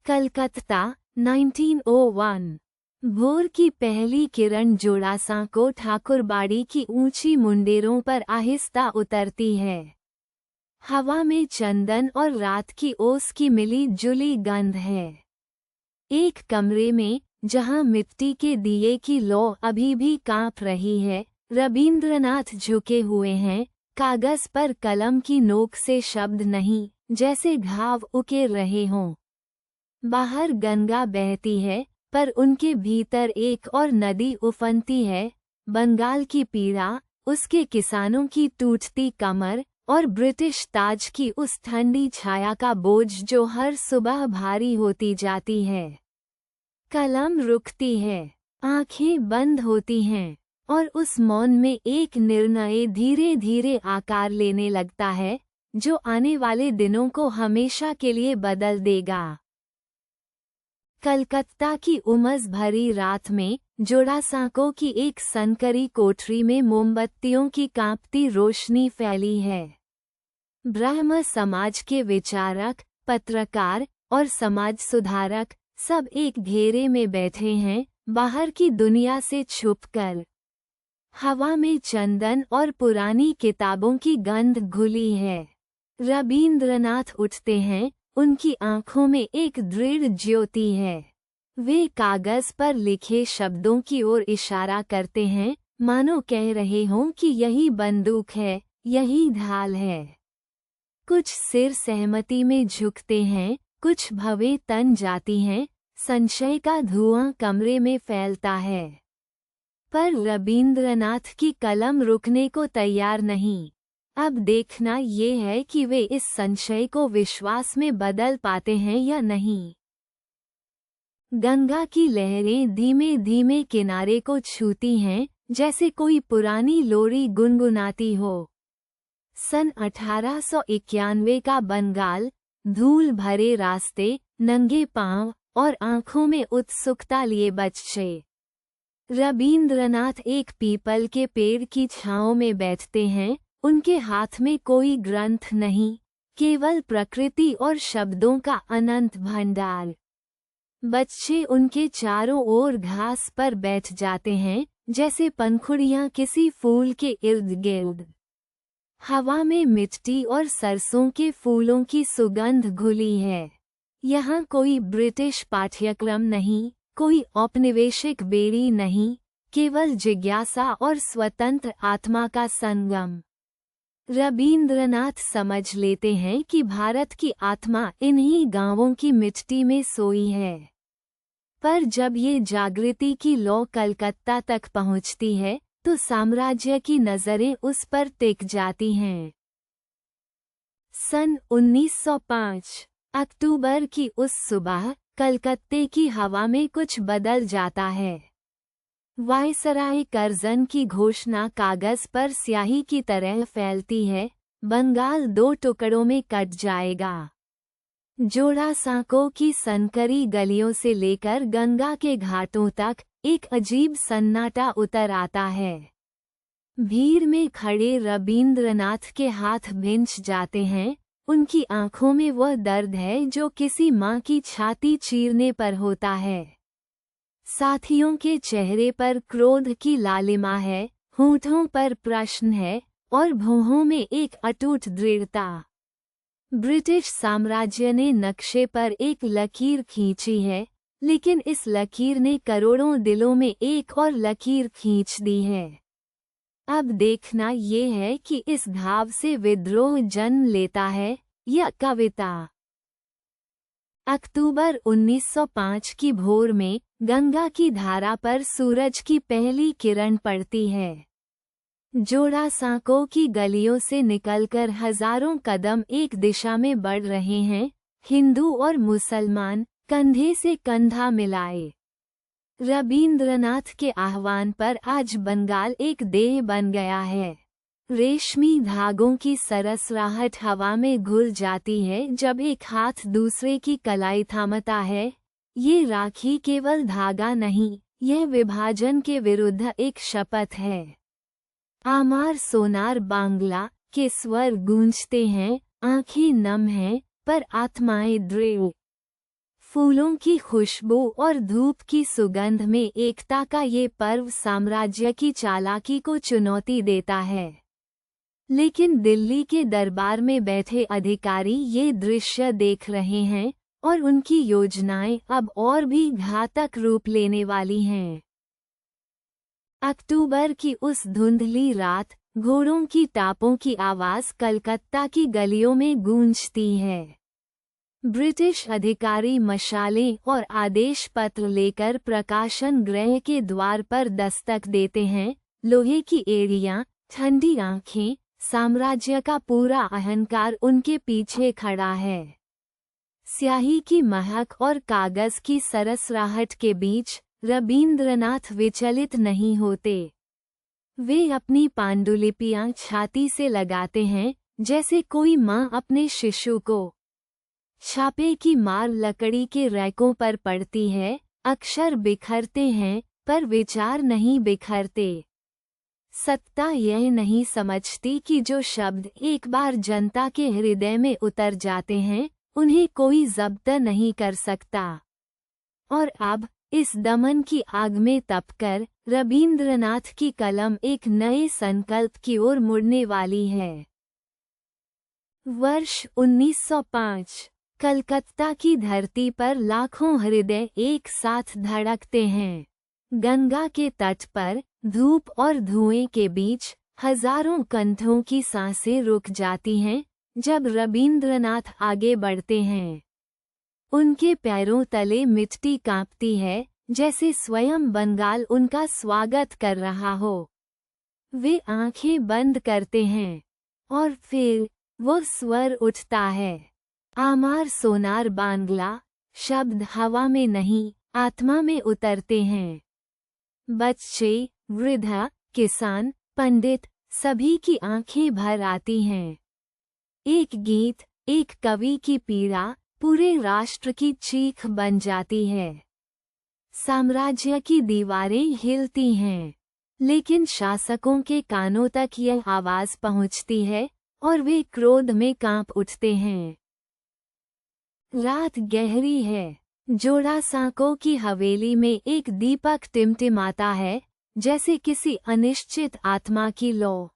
कलकत्ता 1901। भोर की पहली किरण जोड़ासां को ठाकुरबाड़ी की ऊंची मुंडेरों पर आहिस्ता उतरती है। हवा में चंदन और रात की ओस की मिली जुली गंध है। एक कमरे में, जहां मिट्टी के दिए की लौ अभी भी कांप रही है, रबींद्रनाथ झुके हुए हैं। कागज पर कलम की नोक से शब्द नहीं, जैसे घाव उकेर रहे हों। बाहर गंगा बहती है, पर उनके भीतर एक और नदी उफनती है। बंगाल की पीड़ा, उसके किसानों की टूटती कमर, और ब्रिटिश ताज की उस ठंडी छाया का बोझ जो हर सुबह भारी होती जाती है। कलम रुकती है, आंखें बंद होती हैं, और उस मौन में एक निर्णय धीरे धीरे आकार लेने लगता है, जो आने वाले दिनों को हमेशा के लिए बदल देगा। कलकत्ता की उमस भरी रात में, जोड़ासांको की एक सनकरी कोठरी में मोमबत्तियों की कांपती रोशनी फैली है। ब्राह्म समाज के विचारक, पत्रकार और समाज सुधारक सब एक घेरे में बैठे हैं, बाहर की दुनिया से छुपकर। हवा में चंदन और पुरानी किताबों की गंध घुली है। रबींद्रनाथ उठते हैं, उनकी आंखों में एक दृढ़ ज्योति है। वे कागज पर लिखे शब्दों की ओर इशारा करते हैं, मानो कह रहे हों कि यही बंदूक है, यही ढाल है। कुछ सिर सहमति में झुकते हैं, कुछ भवें तन जाती हैं। संशय का धुआं कमरे में फैलता है, पर रबींद्रनाथ की कलम रुकने को तैयार नहीं। अब देखना ये है कि वे इस संशय को विश्वास में बदल पाते हैं या नहीं। गंगा की लहरें धीमे धीमे किनारे को छूती हैं, जैसे कोई पुरानी लोरी गुनगुनाती हो। सन 1891 का बंगाल, धूल भरे रास्ते, नंगे पांव और आंखों में उत्सुकता लिए बच्चे। रबींद्रनाथ एक पीपल के पेड़ की छांव में बैठते हैं, उनके हाथ में कोई ग्रंथ नहीं, केवल प्रकृति और शब्दों का अनंत भंडार। बच्चे उनके चारों ओर घास पर बैठ जाते हैं, जैसे पंखुड़ियां किसी फूल के इर्द गिर्द। हवा में मिट्टी और सरसों के फूलों की सुगंध घुली है। यहाँ कोई ब्रिटिश पाठ्यक्रम नहीं, कोई औपनिवेशिक बेड़ी नहीं, केवल जिज्ञासा और स्वतंत्र आत्मा का संगम। रबींद्रनाथ समझ लेते हैं कि भारत की आत्मा इन्हीं गांवों की मिट्टी में सोई है। पर जब ये जागृति की लौ कलकत्ता तक पहुंचती है, तो साम्राज्य की नजरें उस पर टिक जाती हैं। सन 1905 अक्टूबर की उस सुबह, कलकत्ते की हवा में कुछ बदल जाता है। वायसराय कर्जन की घोषणा कागज पर स्याही की तरह फैलती है, बंगाल 2 टुकड़ों में कट जाएगा। जोड़ासांको की सनकरी गलियों से लेकर गंगा के घाटों तक एक अजीब सन्नाटा उतर आता है। भीड़ में खड़े रबींद्रनाथ के हाथ भिंच जाते हैं, उनकी आंखों में वह दर्द है जो किसी माँ की छाती चीरने पर होता है। साथियों के चेहरे पर क्रोध की लालिमा है, होठों पर प्रश्न है, और भौहों में एक अटूट दृढ़ता। ब्रिटिश साम्राज्य ने नक्शे पर एक लकीर खींची है, लेकिन इस लकीर ने करोड़ों दिलों में एक और लकीर खींच दी है। अब देखना ये है कि इस घाव से विद्रोह जन्म लेता है या कविता। अक्टूबर 1905 की भोर में, गंगा की धारा पर सूरज की पहली किरण पड़ती है। जोड़ासांको की गलियों से निकलकर हजारों कदम एक दिशा में बढ़ रहे हैं, हिंदू और मुसलमान कंधे से कंधा मिलाए। रबींद्रनाथ के आह्वान पर आज बंगाल एक देह बन गया है। रेशमी धागों की सरसराहट हवा में घुल जाती है जब एक हाथ दूसरे की कलाई थामता है। ये राखी केवल धागा नहीं, यह विभाजन के विरुद्ध एक शपथ है। आमार सोनार बांग्ला के स्वर गूंजते हैं, आंखें नम हैं, पर आत्माएं दृढ़। फूलों की खुशबू और धूप की सुगंध में एकता का ये पर्व साम्राज्य की चालाकी को चुनौती देता है। लेकिन दिल्ली के दरबार में बैठे अधिकारी ये दृश्य देख रहे हैं और उनकी योजनाएं अब और भी घातक रूप लेने वाली हैं। अक्टूबर की उस धुंधली रात घोड़ों की टापों की आवाज कलकत्ता की गलियों में गूंजती है। ब्रिटिश अधिकारी मशालें और आदेश पत्र लेकर प्रकाशन गृह के द्वार पर दस्तक देते हैं। लोहे की एड़ियां, ठंडी आंखें, साम्राज्य का पूरा अहंकार उनके पीछे खड़ा है। स्याही की महक और कागज की सरसराहट के बीच रबींद्रनाथ विचलित नहीं होते। वे अपनी पांडुलिपियां छाती से लगाते हैं, जैसे कोई माँ अपने शिशु को। छापे की मार लकड़ी के रैकों पर पड़ती है। अक्षर बिखरते हैं, पर विचार नहीं बिखरते। सत्ता यह नहीं समझती कि जो शब्द एक बार जनता के हृदय में उतर जाते हैं, उन्हें कोई जब्त नहीं कर सकता। और अब इस दमन की आग में तपकर रबींद्रनाथ की कलम एक नए संकल्प की ओर मुड़ने वाली है। वर्ष 1905। कलकत्ता की धरती पर लाखों हृदय एक साथ धड़कते हैं। गंगा के तट पर धूप और धुएं के बीच हजारों कंठों की सांसें रुक जाती हैं जब रबींद्रनाथ आगे बढ़ते हैं। उनके पैरों तले मिट्टी कांपती है, जैसे स्वयं बंगाल उनका स्वागत कर रहा हो। वे आंखें बंद करते हैं और फिर वो स्वर उठता है, आमार सोनार बांग्ला। शब्द हवा में नहीं, आत्मा में उतरते हैं। बच्चे, वृद्ध, किसान, पंडित, सभी की आंखें भर आती हैं। एक गीत, एक कवि की पीड़ा पूरे राष्ट्र की चीख बन जाती है। साम्राज्य की दीवारें हिलती हैं, लेकिन शासकों के कानों तक यह आवाज पहुंचती है और वे क्रोध में कांप उठते हैं। रात गहरी है। जोड़ासांको की हवेली में एक दीपक टिमटिमाता है, जैसे किसी अनिश्चित आत्मा की लौ।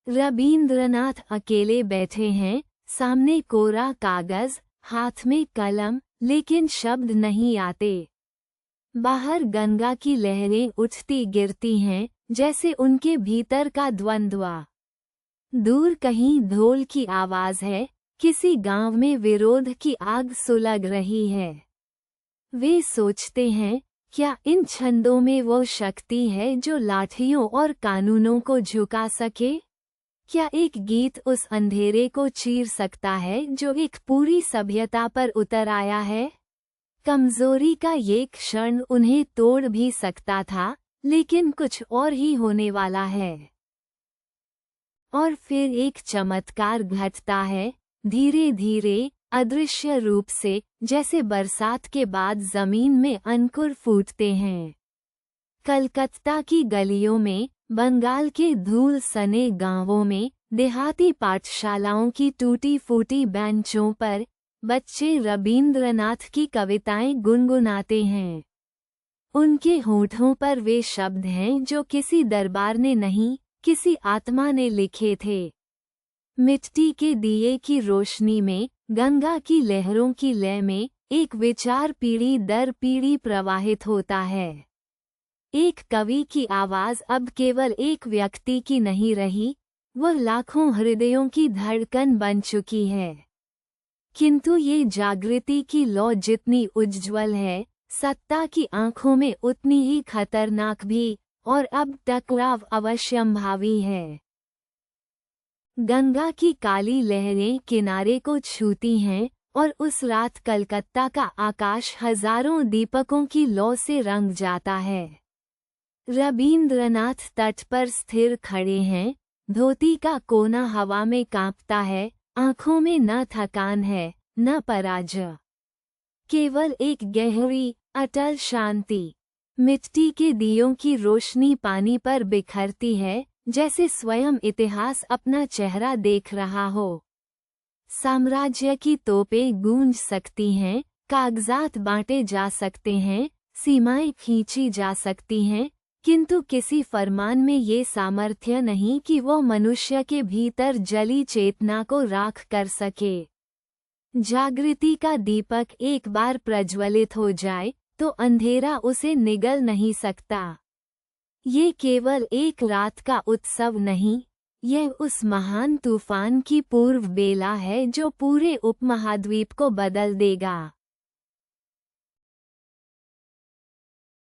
रबींद्रनाथ अकेले बैठे हैं, सामने कोरा कागज, हाथ में कलम, लेकिन शब्द नहीं आते। बाहर गंगा की लहरें उठती गिरती हैं, जैसे उनके भीतर का द्वंद्व। दूर कहीं ढोल की आवाज है, किसी गांव में विरोध की आग सुलग रही है। वे सोचते हैं, क्या इन छंदों में वो शक्ति है जो लाठियों और कानूनों को झुका सके? क्या एक गीत उस अंधेरे को चीर सकता है जो एक पूरी सभ्यता पर उतर आया है? कमजोरी का ये क्षण उन्हें तोड़ भी सकता था, लेकिन कुछ और ही होने वाला है। और फिर एक चमत्कार घटता है, धीरे धीरे, अदृश्य रूप से, जैसे बरसात के बाद जमीन में अंकुर फूटते हैं। कलकत्ता की गलियों में, बंगाल के धूल सने गांवों में, देहाती पाठशालाओं की टूटी फूटी बेंचों पर बच्चे रबींद्रनाथ की कविताएं गुनगुनाते हैं। उनके होठों पर वे शब्द हैं जो किसी दरबार ने नहीं, किसी आत्मा ने लिखे थे। मिट्टी के दिए की रोशनी में, गंगा की लहरों की लय में, एक विचार पीढ़ी दर पीढ़ी प्रवाहित होता है। एक कवि की आवाज अब केवल एक व्यक्ति की नहीं रही, वह लाखों हृदयों की धड़कन बन चुकी है। किंतु ये जागृति की लौ जितनी उज्ज्वल है, सत्ता की आंखों में उतनी ही खतरनाक भी, और अब टकराव अवश्यंभावी है। गंगा की काली लहरें किनारे को छूती हैं, और उस रात कलकत्ता का आकाश हजारों दीपकों की लौ से रंग जाता है। रबींद्रनाथ तट पर स्थिर खड़े हैं, धोती का कोना हवा में कांपता है, आंखों में न थकान है, न पराजय, केवल एक गहरी, अटल शांति। मिट्टी के दियों की रोशनी पानी पर बिखरती है, जैसे स्वयं इतिहास अपना चेहरा देख रहा हो। साम्राज्य की तोपें गूंज सकती हैं, कागजात बांटे जा सकते हैं, सीमाएं खींची जा सकती हैं, किंतु किसी फरमान में ये सामर्थ्य नहीं कि वो मनुष्य के भीतर जली चेतना को राख कर सके। जागृति का दीपक एक बार प्रज्वलित हो जाए तो अंधेरा उसे निगल नहीं सकता। ये केवल एक रात का उत्सव नहीं, यह उस महान तूफान की पूर्व बेला है जो पूरे उपमहाद्वीप को बदल देगा।